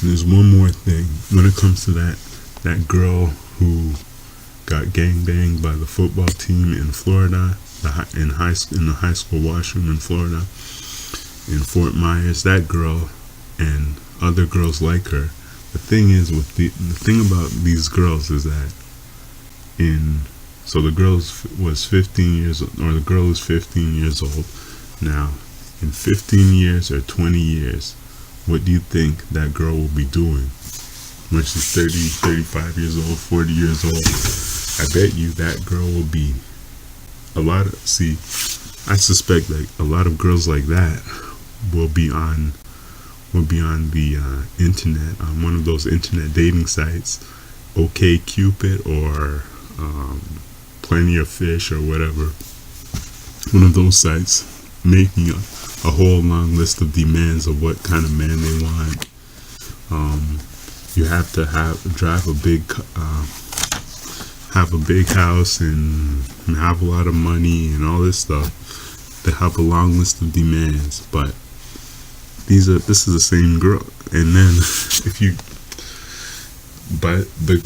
there's one more thing when it comes to that girl who got gangbanged by the football team in Florida, in the high school washroom in Florida, in Fort Myers. That girl and other girls like her. The thing is, with the thing about these girls is that so the girl was 15 years old, or the girl is 15 years old now. In 15 years or 20 years, what do you think that girl will be doing when she's 30, 35 years old, 40 years old? I bet you that girl will be I suspect that a lot of girls like that will be on the internet, on one of those internet dating sites, OK Cupid or Plenty of Fish or whatever, one of those sites, making a whole long list of demands of what kind of man they want. You have to have a big house and have a lot of money and all this stuff. They have a long list of demands, but this is the same girl. And then by the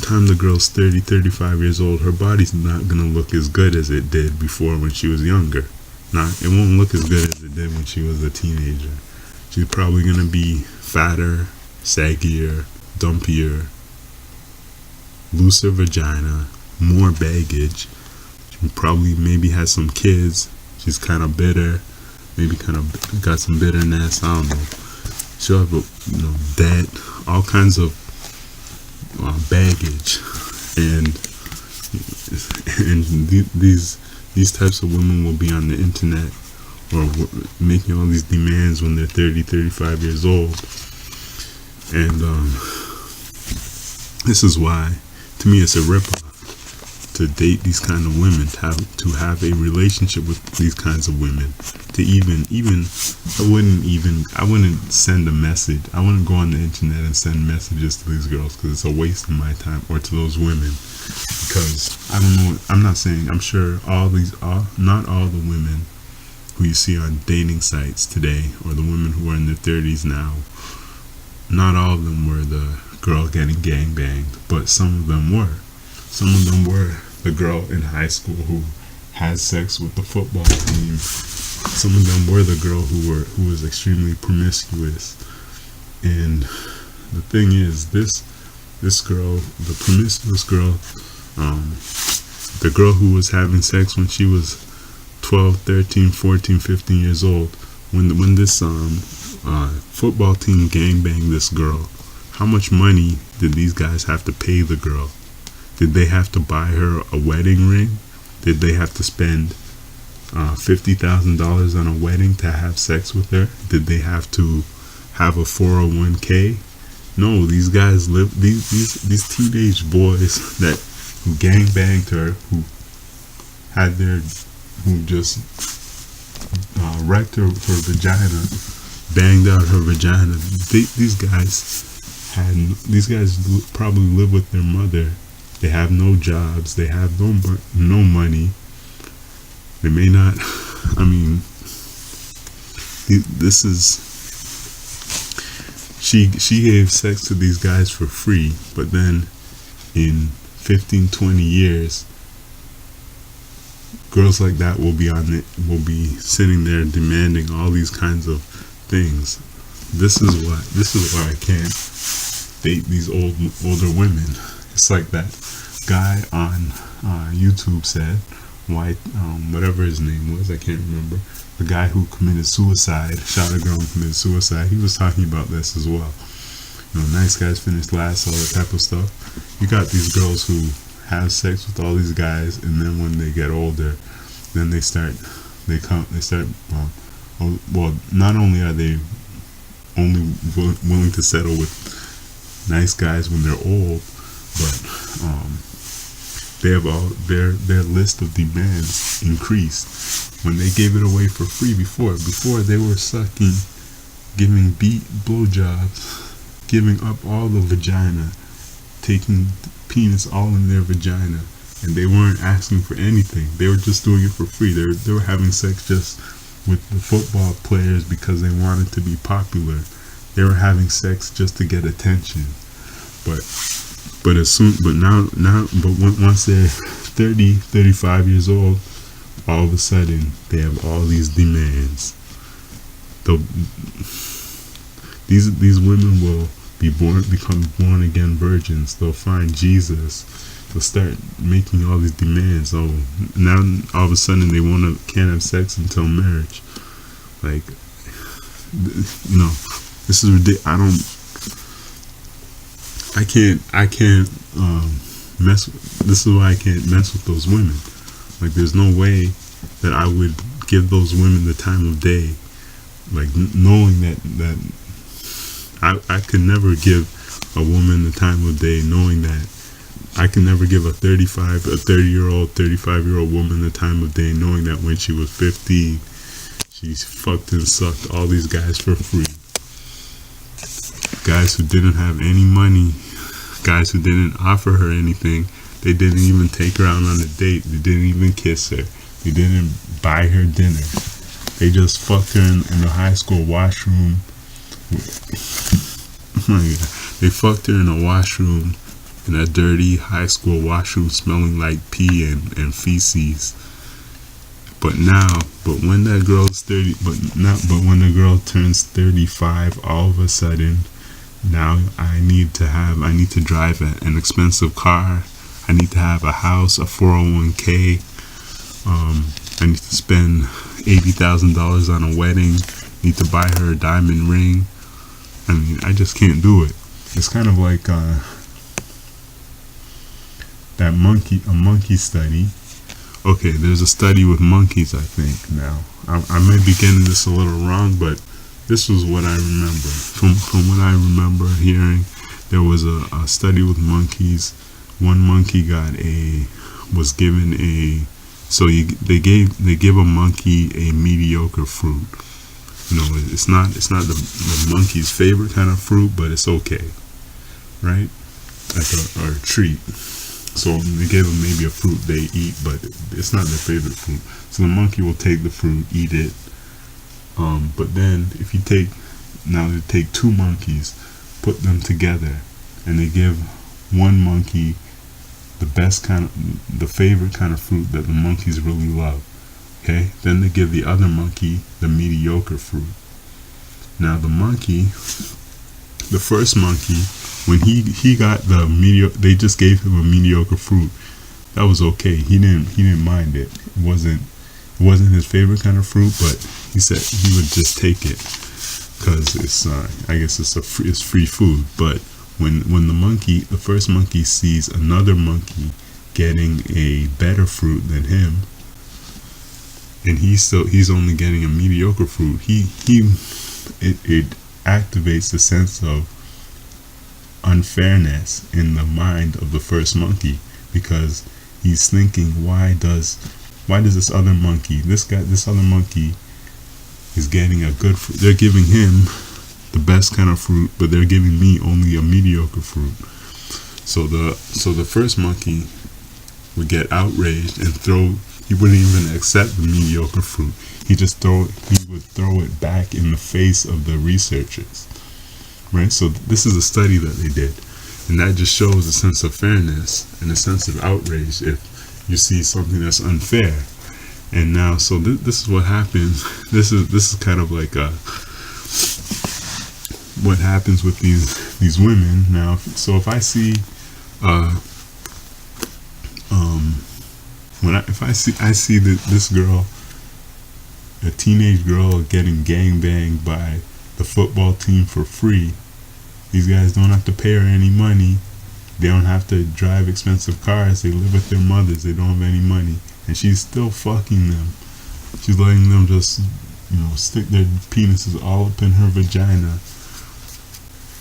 time the girl's 30, 35 years old, her body's not gonna look as good as it did before when she was younger. It won't look as good as it did when she was a teenager. She's probably gonna be fatter, saggier, dumpier, looser vagina, more baggage. She probably maybe has some kids. She's kind of bitter, maybe kind of got some bitterness. I don't know. She'll have debt, all kinds of baggage, and these types of women will be on the internet or making all these demands when they're 30, 35 years old. And this is why, to me, it's a ripoff to date these kind of women, to have a relationship with these kinds of women. To I wouldn't send a message. I wouldn't go on the internet and send messages to these girls, because it's a waste of my time, or to those women, because I don't know. I'm sure not all the women who you see on dating sites today, or the women who are in their 30s now, not all of them were the girl getting gangbanged, but some of them were. Some of them were the girl in high school who had sex with the football team. Some of them were the girl who was extremely promiscuous. And the thing is, this girl, the promiscuous girl, the girl who was having sex when she was 12, 13, 14, 15 years old, when this football team gangbanged this girl, how much money did these guys have to pay the girl? Did they have to buy her a wedding ring? Did they have to spend $50,000 on a wedding to have sex with her? Did they have to have a 401k? No, these guys these teenage boys that who gangbanged her, who just wrecked her vagina, banged out her vagina. These guys probably live with their mother. They have no jobs. They have no money. They may not. This is. She gave sex to these guys for free, but then in 15, 20 years, girls like that will be sitting there demanding all these kinds of things. This is why I can't date these older women. It's like that guy on YouTube said, whatever his name was, I can't remember. The guy who committed suicide, shot a girl and committed suicide. He was talking about this as well. Nice guys finish last, all that type of stuff. You got these girls who have sex with all these guys, and then when they get older, then not only are they only willing to settle with nice guys when they're old, but they have all their list of demands increased when they gave it away for free before. Before, they were sucking, giving blowjobs, giving up all the vagina, taking penis all in their vagina, and they weren't asking for anything. They were just doing it for free. They were having sex just with the football players because they wanted to be popular. They were having sex just to get attention. But once they're 30, 35 years old, all of a sudden they have all these demands. These women will become born again virgins. They'll find Jesus. They'll start making all these demands. Oh, now all of a sudden they can't have sex until marriage. Like, this is ridiculous. I can't mess. This is why I can't mess with those women. Like, there's no way that I would give those women the time of day. Like, knowing that I could never give a woman the time of day, knowing that I can never give a 35-year-old woman the time of day, knowing that when she was 50, she fucked and sucked all these guys for free. Guys who didn't have any money, guys who didn't offer her anything. They didn't even take her out on a date. They didn't even kiss her. They didn't buy her dinner. They just fucked her in the high school washroom. Oh my God. They fucked her in a washroom, in a dirty high school washroom smelling like pee and feces. But when that girl's 30, but when the girl turns 35, all of a sudden, now I need to drive an expensive car. I need to have a house, a 401k. I need to spend $80,000 on a wedding. Need to buy her a diamond ring. I mean, I just can't do it. It's kind of like a monkey study. Okay, there's a study with monkeys, I think. Now, I may be getting this a little wrong, but this was what I remember. From what I remember hearing, there was a study with monkeys. One monkey was given a. So they give a monkey a mediocre fruit. It's not the monkey's favorite kind of fruit, but it's okay, right? Like a treat. So they give them maybe a fruit they eat, but it's not their favorite fruit. So the monkey will take the fruit, eat it. But then if they take two monkeys, put them together, and they give one monkey the favorite kind of fruit that the monkeys really love. Okay, then they give the other monkey the mediocre fruit. Now the first monkey, when he got the mediocre, they just gave him a mediocre fruit. That was okay. He didn't mind it. It wasn't his favorite kind of fruit, but he said he would just take it because it's I guess it's free food. But when the first monkey sees another monkey getting a better fruit than him, and he's only getting a mediocre fruit, it activates a sense of unfairness in the mind of the first monkey, because he's thinking, why does this other monkey is getting a good fruit? They're giving him the best kind of fruit, but they're giving me only a mediocre fruit. So the first monkey would get outraged and he wouldn't even accept the mediocre fruit. He would throw it back in the face of the researchers. Right? So this is a study that they did, and that just shows a sense of fairness and a sense of outrage if you see something that's unfair. And now, so this is what happens. This is kind of like what happens with these women now. So if I see I see this girl, a teenage girl, getting gangbanged by the football team for free. These guys don't have to pay her any money. They don't have to drive expensive cars. They live with their mothers. They don't have any money, and she's still fucking them. She's letting them just, stick their penises all up in her vagina.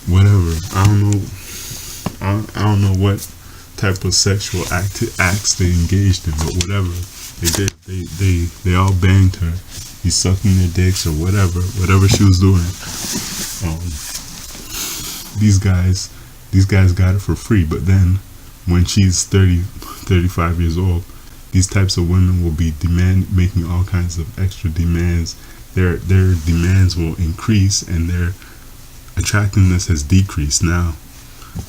Whatever. I don't know what type of sexual acts they engaged in, but whatever they did, they all banged her. He's sucking their dicks or whatever she was doing. These guys got it for free. But then when she's 35 years old, these types of women will be making all kinds of extra demands. Their demands will increase, and their attractiveness has decreased. Now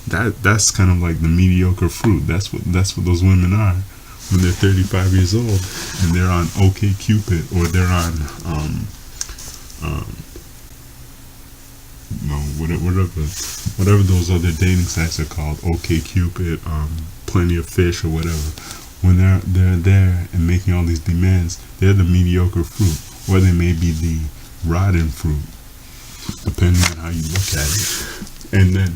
that's kind of like the mediocre fruit. That's what those women are when they're 35 years old and they're on OK Cupid, or they're on whatever those other dating sites are called, OK Cupid, Plenty of Fish, or whatever. When they're there and making all these demands, they're the mediocre fruit, or they may be the rotten fruit, depending on how you look at it. And then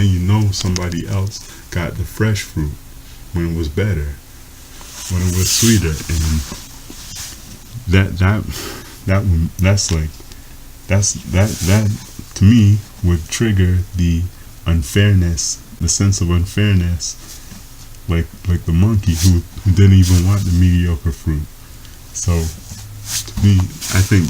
you know somebody else got the fresh fruit when it was better, when it was sweeter, and that to me would trigger the unfairness, the sense of unfairness, like the monkey who didn't even want the mediocre fruit. So to me, I think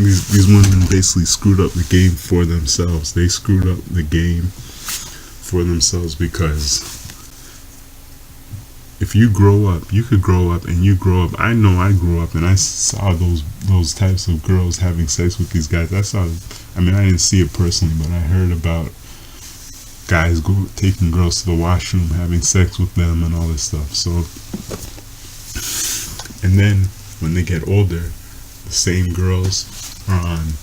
these women basically screwed up the game for themselves. They screwed up the game for themselves, because if you grow up, you could grow up, and you grow up. I know I grew up and I saw those types of girls having sex with these guys. I didn't see it personally, but I heard about guys taking girls to the washroom, having sex with them, and all this stuff. So, and then when they get older, the same girls are on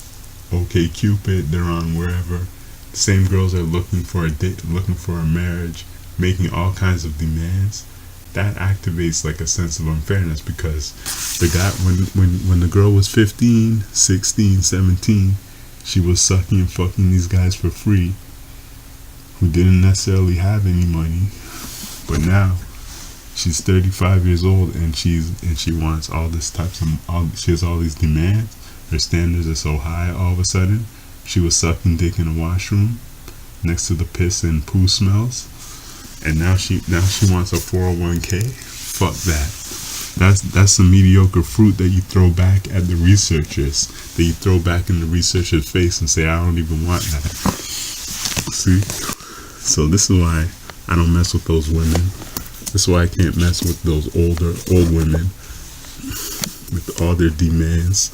OK Cupid, they're on wherever. The same girls are looking for a date, looking for a marriage, making all kinds of demands. That activates like a sense of unfairness, because the guy, when the girl was 15, 16, 17, she was sucking and fucking these guys for free who didn't necessarily have any money. But now she's 35 years old and she wants all this she has all these demands. Her standards are so high. All of a sudden she was sucking dick in a washroom next to the piss and poo smells, and now she wants a 401k. Fuck that. That's the mediocre fruit that you throw back at the researchers, that you throw back in the researcher's face and say, I don't even want that. See? So this is why I don't mess with those women. This is why I can't mess with those old women with all their demands.